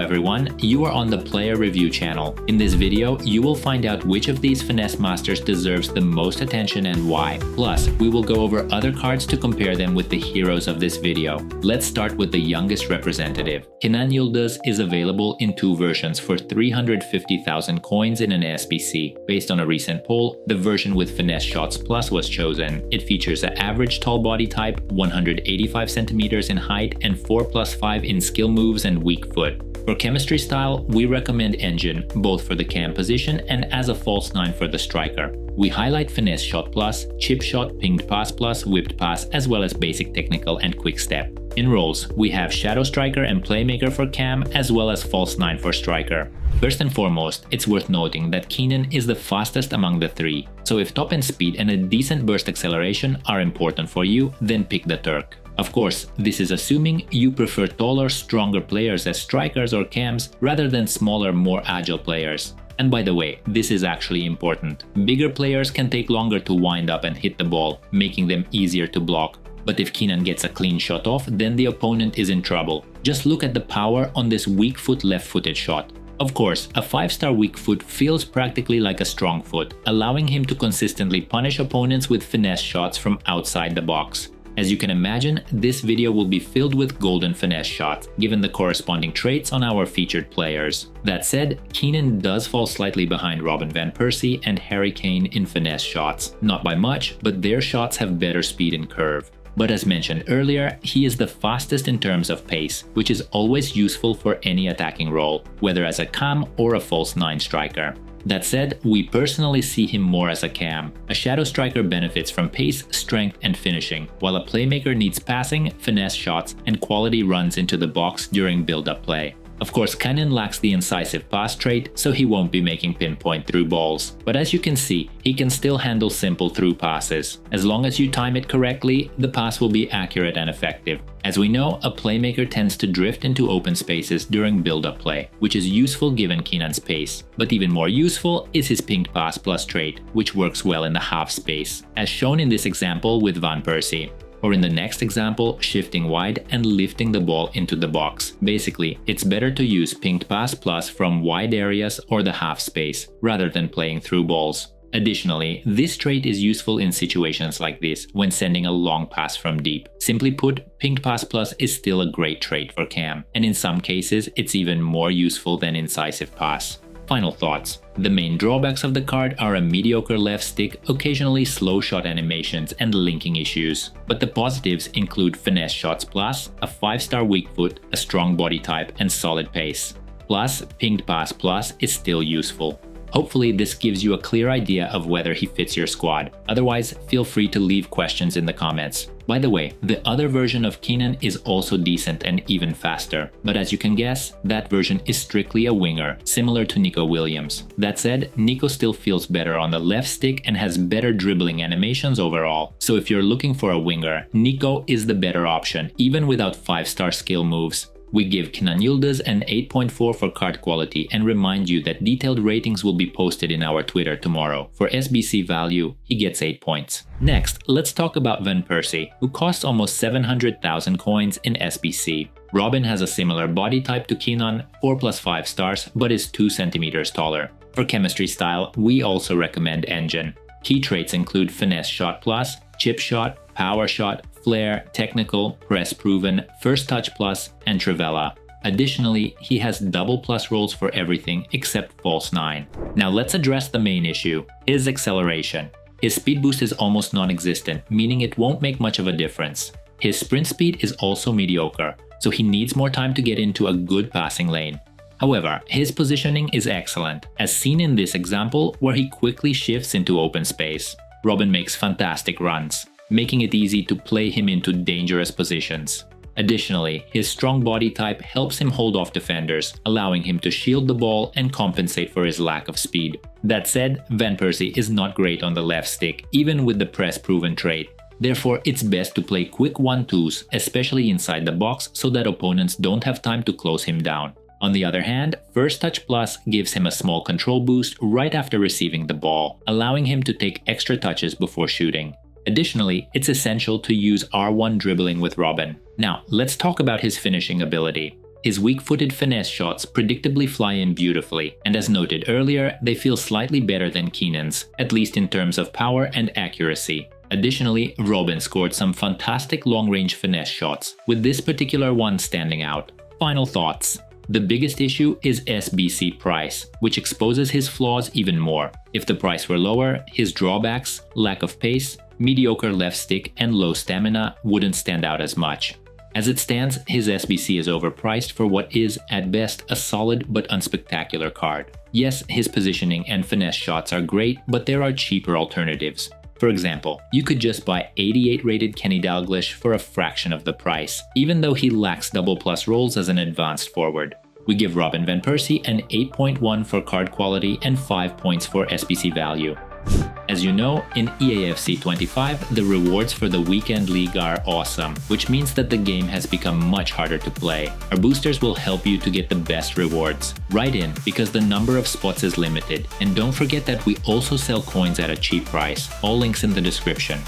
everyone, you are on the Player Review channel. In this video, you will find out which of these finesse masters deserves the most attention and why. Plus, we will go over other cards to compare them with the heroes of this video. Let's start with the youngest representative. Kenan Yıldız is available in two versions for 350,000 coins in an SBC. Based on a recent poll, the version with Finesse Shots Plus was chosen. It features an average tall body type, 185 centimeters in height, and 4+5 in skill moves and weak foot. For chemistry style, we recommend Engine, both for the cam position and as a false 9 for the striker. We highlight Finesse Shot Plus, Chip Shot, Pinged Pass Plus, Whipped Pass, as well as Basic Technical and Quick Step. In roles, we have Shadow Striker and Playmaker for cam, as well as False 9 for striker. First and foremost, it's worth noting that Kenan is the fastest among the three, so if top-end speed and a decent burst acceleration are important for you, then pick the Turk. Of course, this is assuming you prefer taller, stronger players as strikers or cams rather than smaller, more agile players. And by the way, this is actually important. Bigger players can take longer to wind up and hit the ball, making them easier to block. But if Kenan gets a clean shot off, then the opponent is in trouble. Just look at the power on this weak foot left-footed shot. Of course, a 5-star weak foot feels practically like a strong foot, allowing him to consistently punish opponents with finesse shots from outside the box. As you can imagine, this video will be filled with golden finesse shots, given the corresponding traits on our featured players. That said, Kenan does fall slightly behind Robin van Persie and Harry Kane in finesse shots. Not by much, but their shots have better speed and curve. But as mentioned earlier, he is the fastest in terms of pace, which is always useful for any attacking role, whether as a cam or a false 9 striker. That said, we personally see him more as a cam. A shadow striker benefits from pace, strength, and finishing, while a playmaker needs passing, finesse shots, and quality runs into the box during build-up play. Of course, Canan lacks the incisive pass trait, so he won't be making pinpoint through balls. But as you can see, he can still handle simple through passes. As long as you time it correctly, the pass will be accurate and effective. As we know, a playmaker tends to drift into open spaces during build-up play, which is useful given Kenan's pace. But even more useful is his Pinged Pass Plus trait, which works well in the half space, as shown in this example with Van Persie. Or in the next example, shifting wide and lifting the ball into the box. Basically, it's better to use Pinged Pass Plus from wide areas or the half space, rather than playing through balls. Additionally, this trait is useful in situations like this, when sending a long pass from deep. Simply put, Pinged Pass Plus is still a great trait for cam, and in some cases, it's even more useful than incisive pass. Final thoughts. The main drawbacks of the card are a mediocre left stick, occasionally slow shot animations, and linking issues. But the positives include Finesse Shots Plus, a 5-star weak foot, a strong body type, and solid pace. Plus, Pinged Pass Plus is still useful. Hopefully this gives you a clear idea of whether he fits your squad. Otherwise, feel free to leave questions in the comments. By the way, the other version of Kenan is also decent and even faster, but as you can guess, that version is strictly a winger, similar to Nico Williams. That said, Nico still feels better on the left stick and has better dribbling animations overall. So if you're looking for a winger, Nico is the better option, even without 5-star skill moves. We give Kenan Yıldız an 8.4 for card quality and remind you that detailed ratings will be posted in our Twitter tomorrow. For SBC value, he gets 8 points. Next, let's talk about Van Persie, who costs almost 700,000 coins in SBC. Robin has a similar body type to Kenan, 4+5 stars, but is 2 centimeters taller. For chemistry style, we also recommend Engine. Key traits include Finesse Shot Plus, Chip Shot, Power Shot, Flair, Technical, Press Proven, First Touch Plus, and Trivela. Additionally, he has double plus rolls for everything except False 9. Now let's address the main issue, his acceleration. His speed boost is almost non-existent, meaning it won't make much of a difference. His sprint speed is also mediocre, so he needs more time to get into a good passing lane. However, his positioning is excellent, as seen in this example where he quickly shifts into open space. Robin makes fantastic runs, making it easy to play him into dangerous positions. Additionally, his strong body type helps him hold off defenders, allowing him to shield the ball and compensate for his lack of speed. That said, Van Persie is not great on the left stick, even with the press-proven trait. Therefore, it's best to play quick 1-2s, especially inside the box, so that opponents don't have time to close him down. On the other hand, First Touch Plus gives him a small control boost right after receiving the ball, allowing him to take extra touches before shooting. Additionally, it's essential to use R1 dribbling with Robin. Now, let's talk about his finishing ability. His weak-footed finesse shots predictably fly in beautifully, and as noted earlier, they feel slightly better than Kenan's, at least in terms of power and accuracy. Additionally, Robin scored some fantastic long-range finesse shots, with this particular one standing out. Final thoughts. The biggest issue is SBC price, which exposes his flaws even more. If the price were lower, his drawbacks, lack of pace, mediocre left stick, and low stamina wouldn't stand out as much. As it stands, his SBC is overpriced for what is, at best, a solid but unspectacular card. Yes, his positioning and finesse shots are great, but there are cheaper alternatives. For example, you could just buy 88 rated Kenny Dalglish for a fraction of the price, even though he lacks double plus rolls as an advanced forward. We give Robin van Persie an 8.1 for card quality and 5 points for SBC value. As you know, in EAFC 25, the rewards for the Weekend League are awesome, which means that the game has become much harder to play. Our boosters will help you to get the best rewards. Write in, because the number of spots is limited, and don't forget that we also sell coins at a cheap price. All links in the description.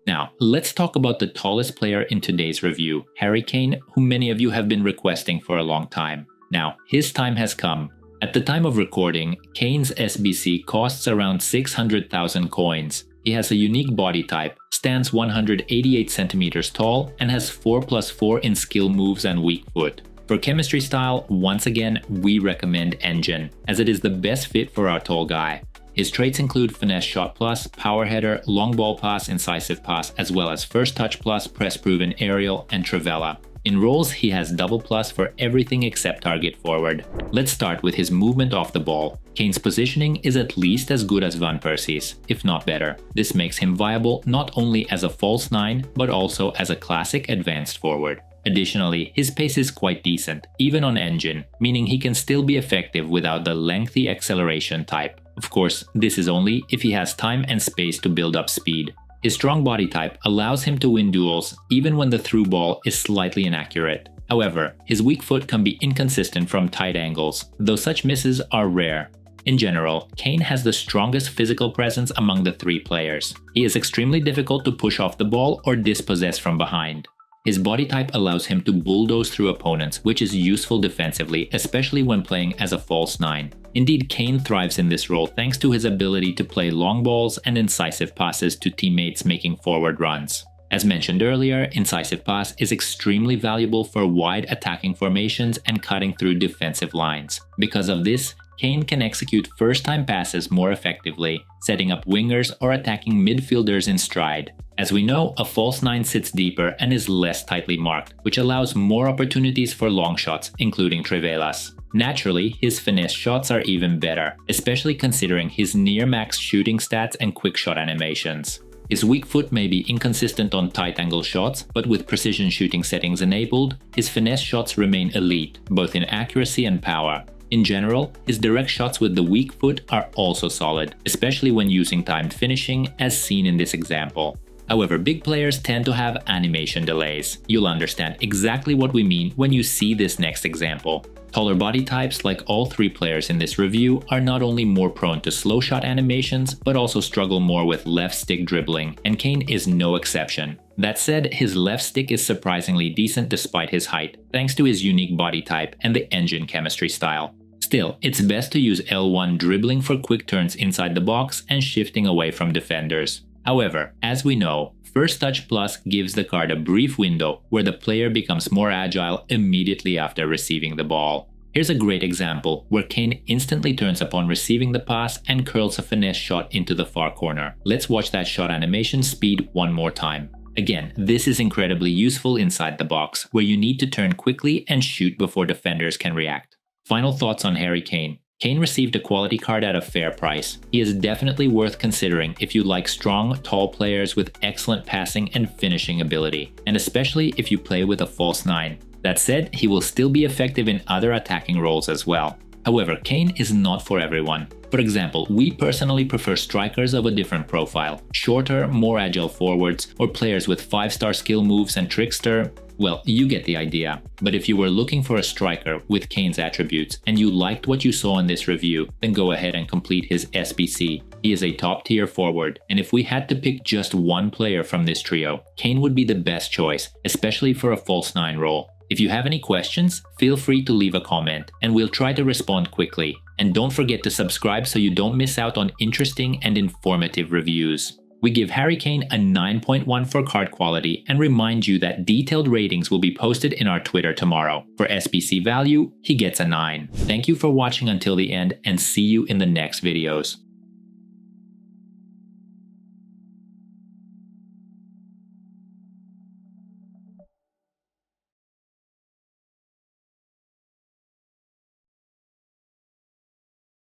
Now, let's talk about the tallest player in today's review, Harry Kane, who many of you have been requesting for a long time. Now, his time has come. At the time of recording, Kane's SBC costs around 600,000 coins. He has a unique body type, stands 188 centimeters tall, and has 4+4 in skill moves and weak foot. For chemistry style, once again, we recommend Engine, as it is the best fit for our tall guy. His traits include Finesse Shot Plus, Power Header, Long Ball Pass, Incisive Pass, as well as First Touch Plus, Press Proven Aerial, and Trivela. In rolls, he has double plus for everything except target forward. Let's start with his movement off the ball. Kane's positioning is at least as good as Van Persie's, if not better. This makes him viable not only as a false 9, but also as a classic advanced forward. Additionally, his pace is quite decent, even on Engine, meaning he can still be effective without the lengthy acceleration type. Of course, this is only if he has time and space to build up speed. His strong body type allows him to win duels even when the through ball is slightly inaccurate. However, his weak foot can be inconsistent from tight angles, though such misses are rare. In general, Kane has the strongest physical presence among the three players. He is extremely difficult to push off the ball or dispossess from behind. His body type allows him to bulldoze through opponents, which is useful defensively, especially when playing as a false 9. Indeed, Kane thrives in this role thanks to his ability to play long balls and incisive passes to teammates making forward runs. As mentioned earlier, incisive pass is extremely valuable for wide attacking formations and cutting through defensive lines. Because of this, Kane can execute first-time passes more effectively, setting up wingers or attacking midfielders in stride. As we know, a false 9 sits deeper and is less tightly marked, which allows more opportunities for long shots, including Trivelas. Naturally, his finesse shots are even better, especially considering his near-max shooting stats and quick shot animations. His weak foot may be inconsistent on tight angle shots, but with precision shooting settings enabled, his finesse shots remain elite, both in accuracy and power. In general, his direct shots with the weak foot are also solid, especially when using timed finishing, as seen in this example. However, big players tend to have animation delays. You'll understand exactly what we mean when you see this next example. Taller body types, like all three players in this review, are not only more prone to slow shot animations, but also struggle more with left stick dribbling, and Kane is no exception. That said, his left stick is surprisingly decent despite his height, thanks to his unique body type and the Engine chemistry style. Still, it's best to use L1 dribbling for quick turns inside the box and shifting away from defenders. However, as we know, First Touch Plus gives the card a brief window where the player becomes more agile immediately after receiving the ball. Here's a great example where Kane instantly turns upon receiving the pass and curls a finesse shot into the far corner. Let's watch that shot animation speed one more time. Again, this is incredibly useful inside the box, where you need to turn quickly and shoot before defenders can react. Final thoughts on Harry Kane. Kane received a quality card at a fair price. He is definitely worth considering if you like strong, tall players with excellent passing and finishing ability, and especially if you play with a false 9. That said, he will still be effective in other attacking roles as well. However, Kane is not for everyone. For example, we personally prefer strikers of a different profile, shorter, more agile forwards, or players with 5-star skill moves and trickster. Well, you get the idea. But if you were looking for a striker with Kane's attributes and you liked what you saw in this review, then go ahead and complete his SBC. He is a top-tier forward, and if we had to pick just one player from this trio, Kane would be the best choice, especially for a false 9 role. If you have any questions, feel free to leave a comment and we'll try to respond quickly. And don't forget to subscribe so you don't miss out on interesting and informative reviews. We give Harry Kane a 9.1 for card quality and remind you that detailed ratings will be posted in our Twitter tomorrow. For SBC value, he gets a 9. Thank you for watching until the end and see you in the next videos.